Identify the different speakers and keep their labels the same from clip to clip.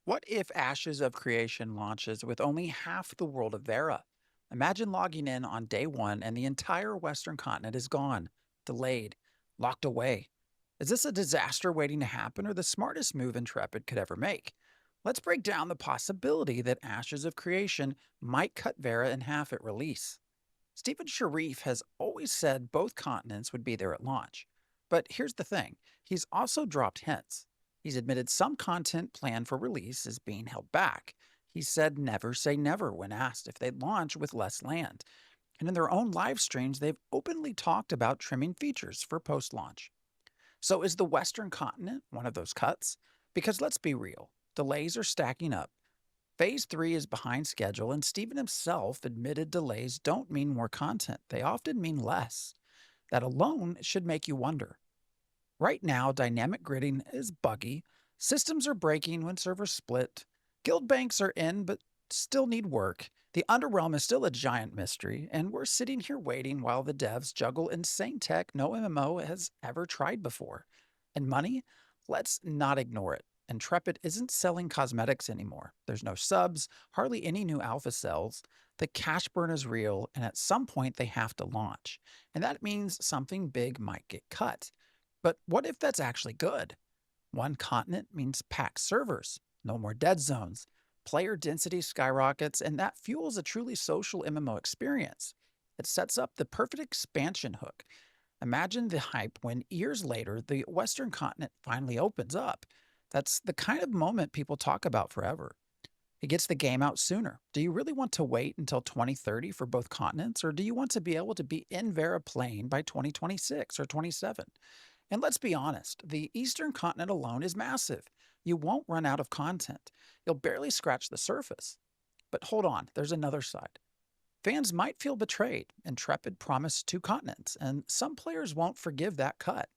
Speaker 1: What if Ashes of Creation launches with only half the world of Verra? Imagine logging in on day one and the entire Western continent is gone, delayed, locked away. Is this a disaster waiting to happen or the smartest move Intrepid could ever make? Let's break down the possibility that Ashes of Creation might cut Verra in half at release. Stephen Sharif has always said both continents would be there at launch. But here's the thing, he's also dropped hints. He's admitted some content planned for release is being held back. He said never say never when asked if they'd launch with less land. And in their own live streams, they've openly talked about trimming features for post launch. So is the Western continent one of those cuts? Because let's be real, delays are stacking up. Phase 3 is behind schedule, and Steven himself admitted delays don't mean more content, they often mean less. That alone should make you wonder. Right now, dynamic gridding is buggy, systems are breaking when servers split, guild banks are in but still need work, the Underrealm is still a giant mystery, and we're sitting here waiting while the devs juggle insane tech no MMO has ever tried before. And money? Let's not ignore it. Intrepid isn't selling cosmetics anymore. There's no subs, hardly any new alpha cells. The cash burn is real, and at some point they have to launch. And that means something big might get cut. But what if that's actually good? One continent means packed servers, no more dead zones, player density skyrockets, and that fuels a truly social MMO experience. It sets up the perfect expansion hook. Imagine the hype when years later the Western continent finally opens up. That's the kind of moment people talk about forever. It gets the game out sooner. Do you really want to wait until 2030 for both continents, or do you want to be able to be in Vera playing by 2026 or 27? And let's be honest, the Eastern continent alone is massive. You won't run out of content. You'll barely scratch the surface. But hold on, there's another side. Fans might feel betrayed. Intrepid promised two continents, and some players won't forgive that cut.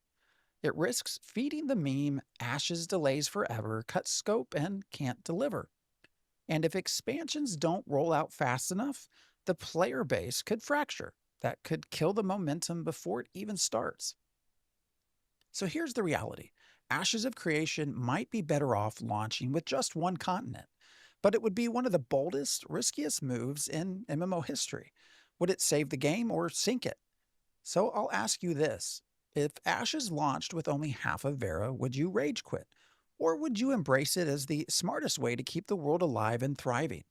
Speaker 1: It risks feeding the meme Ashes delays forever, cut scope, and can't deliver. And if expansions don't roll out fast enough, the player base could fracture. That could kill the momentum before it even starts. So here's the reality. Ashes of Creation might be better off launching with just one continent, but it would be one of the boldest, riskiest moves in MMO history. Would it save the game or sink it? So I'll ask you this. If Ashes launched with only half of Verra, would you rage quit? Or would you embrace it as the smartest way to keep the world alive and thriving?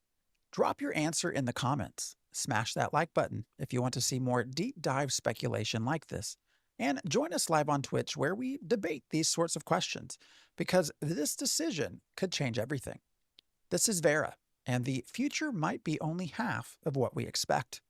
Speaker 1: Drop your answer in the comments. Smash that like button if you want to see more deep dive speculation like this. And join us live on Twitch where we debate these sorts of questions, because this decision could change everything. This is Vera, and the future might be only half of what we expect.